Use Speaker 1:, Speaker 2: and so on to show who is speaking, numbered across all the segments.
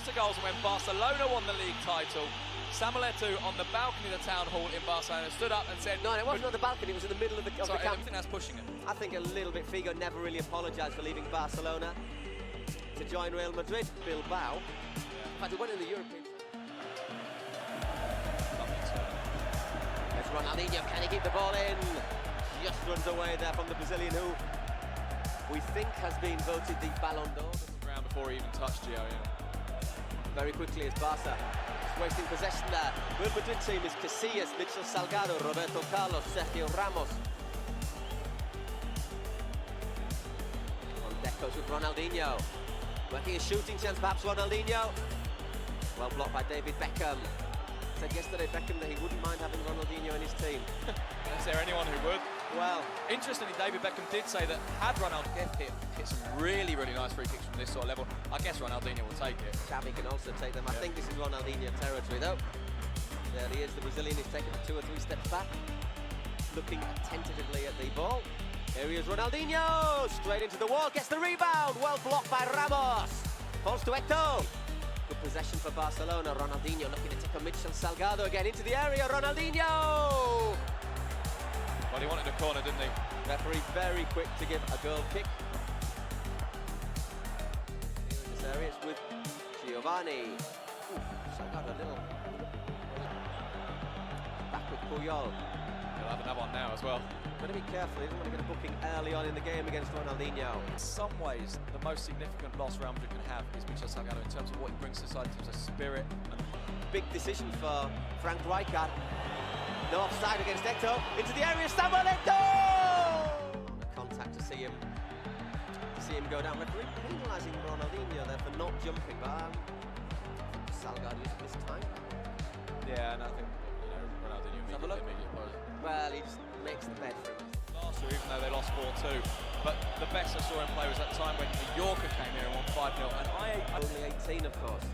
Speaker 1: lots of goals. And when Barcelona won the league title, Samuel Eto'o on the balcony of the town hall in Barcelona stood up and said...
Speaker 2: No, it wasn't on the balcony, it was in the middle of the camp.
Speaker 1: I think that's pushing it.
Speaker 2: I think a little bit. Figo never really apologised for leaving Barcelona to join Real Madrid. Bilbao. In fact, he went in the European... There's Ronaldinho, can he keep the ball in? Just runs away there from the Brazilian, who we think has been voted the Ballon d'Or.
Speaker 1: Round before he even touched Gio, yeah.
Speaker 2: Very quickly as Barca is wasting possession there. Real Madrid team is Casillas, Mitchell Salgado, Roberto Carlos, Sergio Ramos. On Deco's with Ronaldinho. Working a shooting chance, perhaps Ronaldinho. Well blocked by David Beckham. Said yesterday Beckham that he wouldn't mind having Ronaldinho in his team.
Speaker 1: Is there anyone who would?
Speaker 2: Well,
Speaker 1: interestingly, David Beckham did say that had Ronaldo hit some really, really nice free kicks from this sort of level, I guess Ronaldinho will take it.
Speaker 2: Xavi can also take them. I think this is Ronaldinho territory, though. There he is. The Brazilian is taking 2 or 3 steps back, looking tentatively at the ball. Here he is, Ronaldinho, straight into the wall, gets the rebound. Well blocked by Ramos. Falls to Eto'o. Good possession for Barcelona. Ronaldinho looking to take a Mitchell Salgado again into the area. Ronaldinho.
Speaker 1: Well, he wanted a corner, didn't he?
Speaker 2: Referee very quick to give a goal kick. Here in this area, it's with Giovanni. Salgado a little. Back with Puyol.
Speaker 1: He'll have another one now as well.
Speaker 2: Got to be careful, he doesn't want to get a booking early on in the game against Ronaldinho.
Speaker 1: In some ways, the most significant loss Real Madrid can have is Mitchell Salgado in terms of what he brings to the side, in terms of spirit. And
Speaker 2: big decision for Frank Rijkaard. No offside against Eto'o. Into the area, Samuel Eto'o! Contact to see him go down. Referee penalising Ronaldinho there for not jumping, but Salgado used this time.
Speaker 1: Yeah, and I think Ronaldinho immediately.
Speaker 2: Well, he just makes the bed for him.
Speaker 1: Last year, even though they lost 4-2, but the best I saw him play was that time when Mallorca came here and won 5-0, and
Speaker 2: only 18, of course.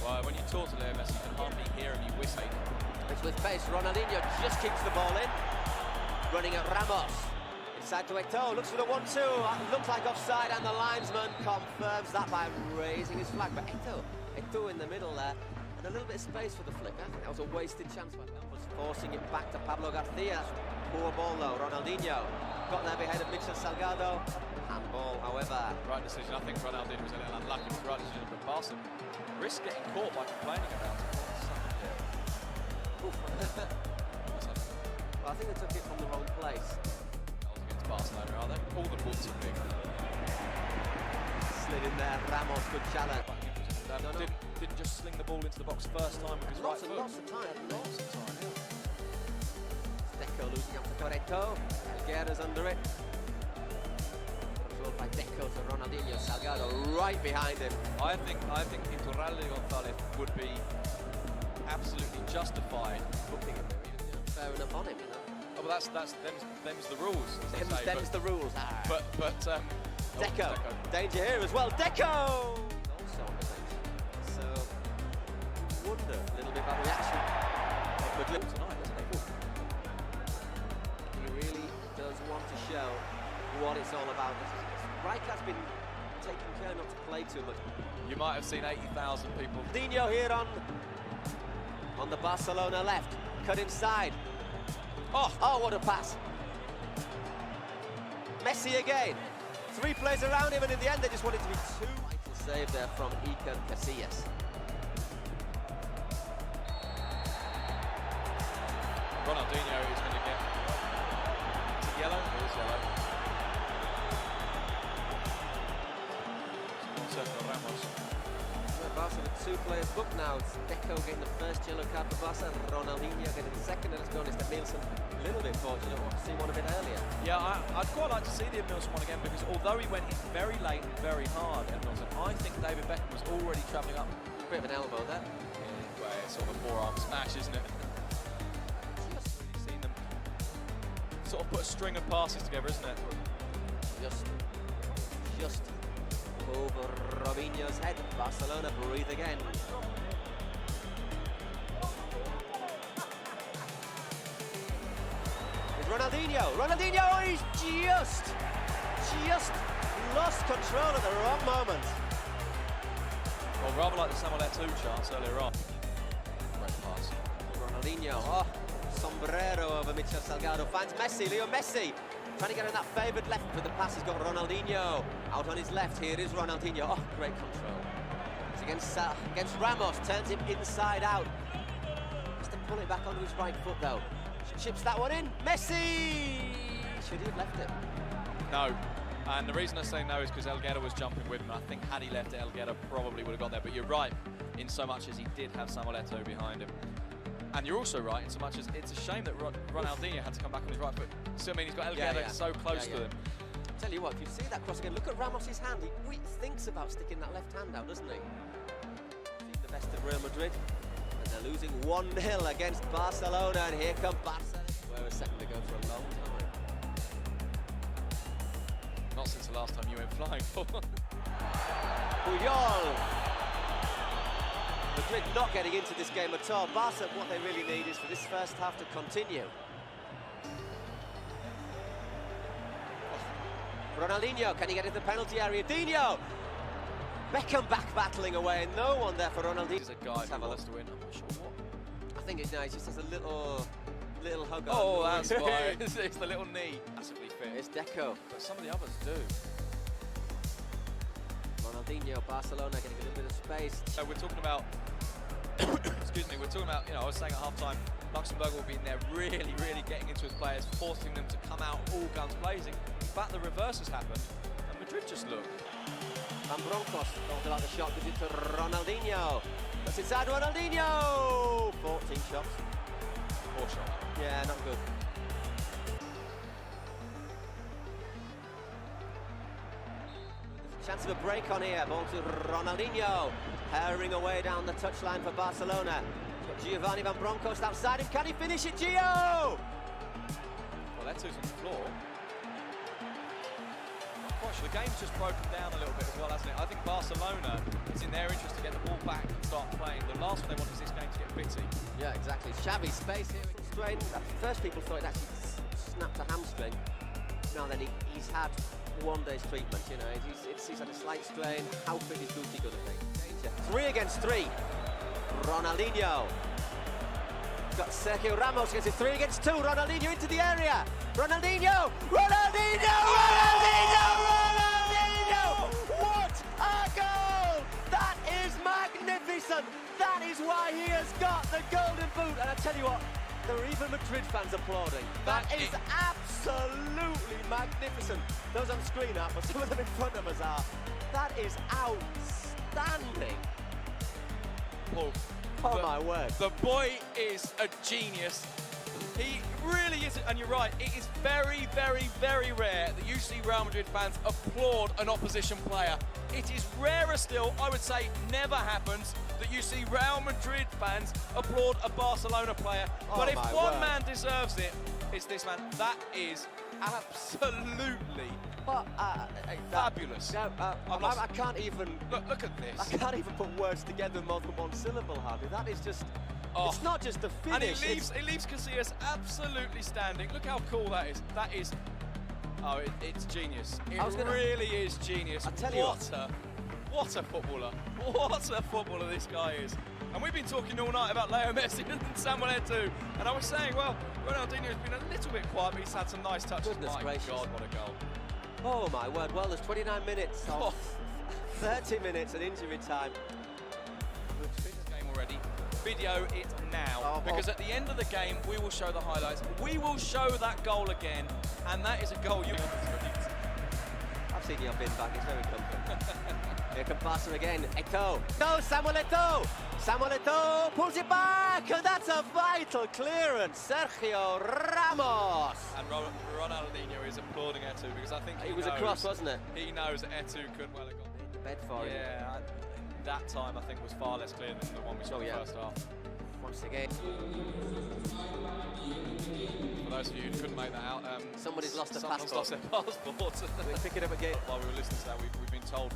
Speaker 1: Well, when you talk to Leo Messi, you can hardly hear him, he whistling.
Speaker 2: It's with pace. Ronaldinho just keeps the ball in. Running at Ramos. Inside to Eto'o. Looks for the 1-2. Looks like offside, and the linesman confirms that by raising his flag. But Eto'o in the middle there. And a little bit of space for the flick. I think that was a wasted chance. Was forcing it back to Pablo García. Poor ball though. Ronaldinho got there behind of Mitchell Salgado. Handball, however.
Speaker 1: Right decision. I think Ronaldinho was a little unlucky. It was the right decision, but Barca risk getting caught by complaining about it.
Speaker 2: Well, I think they took it from the wrong place.
Speaker 1: Against Barcelona, are they? All the balls are big.
Speaker 2: Slid in there, Ramos, good challenge.
Speaker 1: Didn't just sling the ball into the box first time with his right foot.
Speaker 2: Lots of time, yeah. Deco losing up to Eto'o. Helguera's under it. Controlled by Deco to Ronaldinho. Salgado right behind him.
Speaker 1: I think Iturralde González would be absolutely justified
Speaker 2: booking him. Fair enough on him, you know.
Speaker 1: Oh, well, them's the rules.
Speaker 2: Them's the rules.
Speaker 1: But
Speaker 2: Deco. Danger here as well. Deco. Also on the bench. So wonder a little bit about the reaction of Madrid tonight, doesn't he? He really does want to show what it's all about. Rijkaard's been taking care not to play too much.
Speaker 1: You might have seen 80,000 people.
Speaker 2: Ronaldinho here on the Barcelona left. Cut inside. Oh, what a pass. Messi again. 3 players around him, and in the end they just wanted to be 2. Vital save there from Iker Casillas.
Speaker 1: Ronaldinho is going to get yellow. It is yellow. Sergio Ramos.
Speaker 2: Barca with 2 players booked now. It's Deco getting the first yellow card for Barca, Ronaldinho getting the second, and it's going to Nielsen. A little bit fortunate, want to see one a bit earlier.
Speaker 1: Yeah, I'd quite like to see the Nielsen one again, because although he went in very late and very hard, Nielsen, I think David Beckham was already travelling up.
Speaker 2: A bit of an elbow there.
Speaker 1: Yeah, well, it's sort of a forearm smash, isn't it? Just really seen them sort of put a string of passes together, isn't it?
Speaker 2: Just over Robinho's head. Barcelona breathe again. It's Ronaldinho, he's just lost control at the wrong moment.
Speaker 1: Well, Rather like the Samuel Eto'o chance earlier on. Great pass.
Speaker 2: Ronaldinho, sombrero over Michel Salgado, finds Messi, Leo Messi, trying to get in that favoured left, but the pass has got Ronaldinho out on his left. Here is Ronaldinho, great control. It's against Ramos, turns him inside out. Has to pull it back onto his right foot though. Chips that one in, Messi! Should he have left it?
Speaker 1: No, and the reason I say no is because Helguera was jumping with him. I think had he left it, Helguera probably would have got there, but you're right in so much as he did have Samuel Eto'o behind him. And you're also right in so much as it's a shame that Ronaldinho had to come back on his right foot. Still, I mean, he's got Helguera so close to him.
Speaker 2: Tell you what, if you see that cross again, look at Ramos's hand. He thinks about sticking that left hand out, doesn't he? Seen the best of Real Madrid, and they're losing 1-0 against Barcelona, and here come Barcelona. We're a second to go for a long time.
Speaker 1: Not since the last time you went flying for.
Speaker 2: Puyol. Madrid not getting into this game at all. Barca, what they really need is for this first half to continue. Ronaldinho, can he get into the penalty area? Dino! Beckham back battling away, no one there for Ronaldinho.
Speaker 1: He's a guy who wants to win, I'm not sure what.
Speaker 2: I think it's nice, just has a little hug on.
Speaker 1: Oh, that's why. It's the little knee. Massively fit.
Speaker 2: It's Deco.
Speaker 1: But some of the others do.
Speaker 2: Ronaldinho, Barcelona getting a little bit of space.
Speaker 1: So we're talking about, excuse me, we're talking about, I was saying at half-time, Luxemburg will be in there really, really getting into his players, forcing them to come out all guns blazing. In fact, the reverse has happened, and Madrid just look.
Speaker 2: Van Bronckhorst thought about the shot, gives it to Ronaldinho. That's inside Ronaldinho! 14 shots.
Speaker 1: 4 shot.
Speaker 2: Yeah, not good. Chance of a break on here, ball to Ronaldinho. Herring away down the touchline for Barcelona. Got Giovanni Van Bronckhorst outside him, can he finish it, Gio?
Speaker 1: Well, Eto'o's on the floor. Gosh, the game's just broken down a little bit as well, hasn't it? I think Barcelona, it's in their interest to get the ball back and start playing. The last one they want is this game to get bitty.
Speaker 2: Yeah, exactly. Shabby space here. Strain. At first people thought it actually snapped a hamstring. Now then he's had 1 day's treatment, he's had a slight strain. How fit is Guti going to be? 3 against 3. Ronaldinho. Got Sergio Ramos gets it 3 against 2. Ronaldinho into the area. Ronaldinho! Ronaldinho! Ronaldinho! Ronaldinho! What a goal! That is magnificent! That is why he has got the golden boot. And I tell you what, there are even Madrid fans applauding. That is absolutely magnificent. Those on screen are, but some of them in front of us are. That is outstanding. Oh my word.
Speaker 1: The boy is a genius. He really is, and you're right, it is very, very, very rare that you see Real Madrid fans applaud an opposition player. It is rarer still, I would say never happens, that you see Real Madrid fans applaud a Barcelona player. But if one man deserves it, it's this man. That is absolutely fabulous.
Speaker 2: I can't even...
Speaker 1: Look at this.
Speaker 2: I can't even put words together more than one syllable, Harvey. That is just... It's not just the finish.
Speaker 1: And it leaves Casillas absolutely standing. Look how cool that is. That is... Oh, it's genius. It really is genius.
Speaker 2: I tell you
Speaker 1: what a footballer. What a footballer this guy is. And we've been talking all night about Leo Messi and Samuel Eto'o. And I was saying, well, Ronaldinho's been a little bit quiet, but he's had some nice touches.
Speaker 2: Goodness gracious.
Speaker 1: God, what a goal.
Speaker 2: Oh my word, well, there's 29 minutes of 30 minutes at injury time.
Speaker 1: We've seen this game already. Video it now, because at the end of the game, we will show the highlights. We will show that goal again, and that is a goal you...
Speaker 2: I've seen your bin back, it's very comfortable. Here can Barca again, Eto'o. No, Samuel Eto'o! Samuel Eto'o pulls it back, and that's a vital clearance. Sergio Ramos.
Speaker 1: And Ronaldinho is applauding Eto'o because I think
Speaker 2: it was a cross, wasn't it?
Speaker 1: He knows that Eto'o could well have gone.
Speaker 2: Made the bed for him.
Speaker 1: Yeah, that time I think was far less clear than the one we saw in the first half.
Speaker 2: Once again.
Speaker 1: For those of you who couldn't make that out,
Speaker 2: somebody's lost their
Speaker 1: passport. Lost their passport.
Speaker 2: We'll pick it up again.
Speaker 1: While we were listening to that, we've been told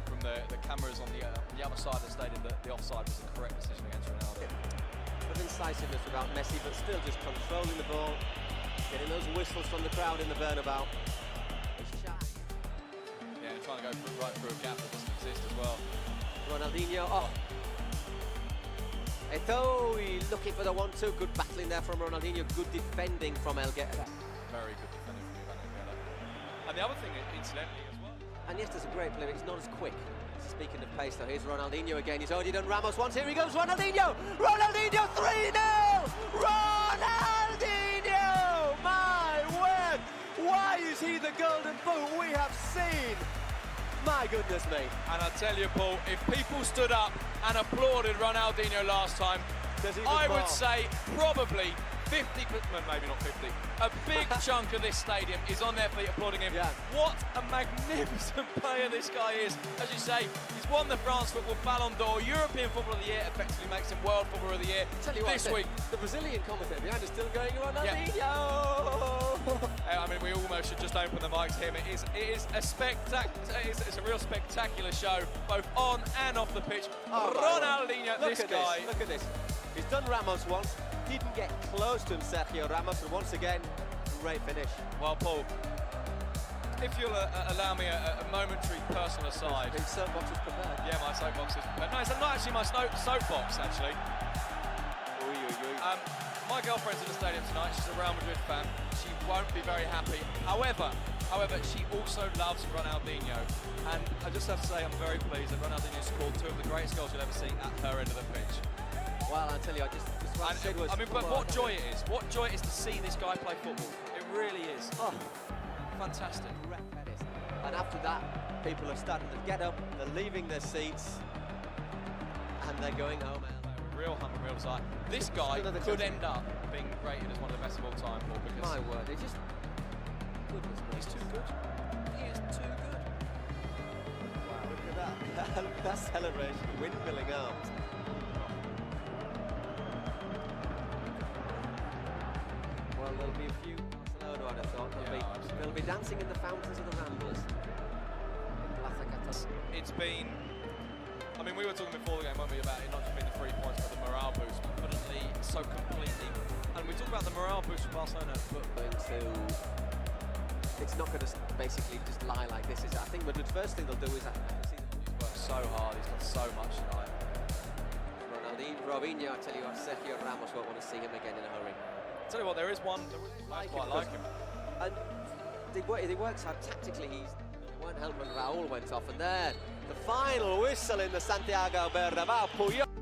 Speaker 1: from the cameras on the other side of the stadium that the offside was the correct decision against Ronaldo.
Speaker 2: But incisiveness without Messi, but still just controlling the ball, getting those whistles from the crowd in the Bernabéu.
Speaker 1: Yeah, trying to go right through a gap that doesn't exist as well.
Speaker 2: Ronaldinho. Oh. Eto'o looking for the 1-2. Good battling there from Ronaldinho. Good defending from Helguera.
Speaker 1: Very good defending from Helguera. And the other thing, incidentally, as well.
Speaker 2: And yes, there's a great player. He's not as quick. Speaking of pace, though, here's Ronaldinho again. He's already done Ramos once. Here he goes, Ronaldinho! Ronaldinho, 3-0! Ronaldinho! My word! Why is he the golden boot we have seen? My goodness me.
Speaker 1: And I tell you, Paul, if people stood up and applauded Ronaldinho last time, I would say probably 50, maybe not 50, a big chunk of this stadium is on their feet applauding him.
Speaker 2: Yeah.
Speaker 1: What a magnificent player this guy is. As you say, he's won the France Football Ballon d'Or, European Footballer of the Year, effectively makes him World Footballer of the Year.
Speaker 2: Tell you what,
Speaker 1: this week.
Speaker 2: The Brazilian commentator behind is still going, Ronaldinho!
Speaker 1: Yeah. I mean, we almost should just open the mics here. It is a it's a real spectacular show, both on and off the pitch.
Speaker 2: Oh,
Speaker 1: Ronaldinho,
Speaker 2: look
Speaker 1: this
Speaker 2: at
Speaker 1: guy.
Speaker 2: Look at this. He's done Ramos once, didn't get close to him, Sergio Ramos, and once again, great finish.
Speaker 1: Well, Paul, if you'll allow me a momentary personal aside.
Speaker 2: His soapbox is prepared.
Speaker 1: Yeah, my soapbox is prepared. No, it's not actually my soapbox, actually. My girlfriend's in the stadium tonight. She's a Real Madrid fan. She won't be very happy. However, she also loves Ronaldinho. And I just have to say, I'm very pleased that Ronaldinho scored 2 of the greatest goals you'll ever see at her end of the pitch.
Speaker 2: Well, I tell you, what I said was...
Speaker 1: I mean, but what joy it is. What joy it is to see this guy play football. It really is. Oh, fantastic.
Speaker 2: And after that, people are starting to get up, they're leaving their seats, and they're going home.
Speaker 1: Real humble, real desire. This guy could end up being rated as one of the best of all time, Paul, because...
Speaker 2: My word, it's just... Goodness me.
Speaker 1: He's too good. He is too good.
Speaker 2: Wow, look at that. Look at that celebration, windmilling arms. Well, there'll be a few Barcelona, I'd have thought. They'll be dancing in the fountains of the Ramblers.
Speaker 1: It's been... I mean, we were talking before the game, weren't we, about it not just being the 3 points, but the morale boost, but couldn't so completely. And we talk about the morale boost for Barcelona, but
Speaker 2: it's not going to basically just lie like this, is it? I think Madrid's first thing they'll do is see
Speaker 1: he's worked so hard, he's done so much tonight.
Speaker 2: Robinho, I tell you what, Sergio Ramos won't want to see him again in a hurry.
Speaker 1: I tell you what, there is one I quite like him.
Speaker 2: And he works hard tactically. He weren't helped when Raúl went off, and there, the final whistle in the Santiago Bernabéu. Puyol.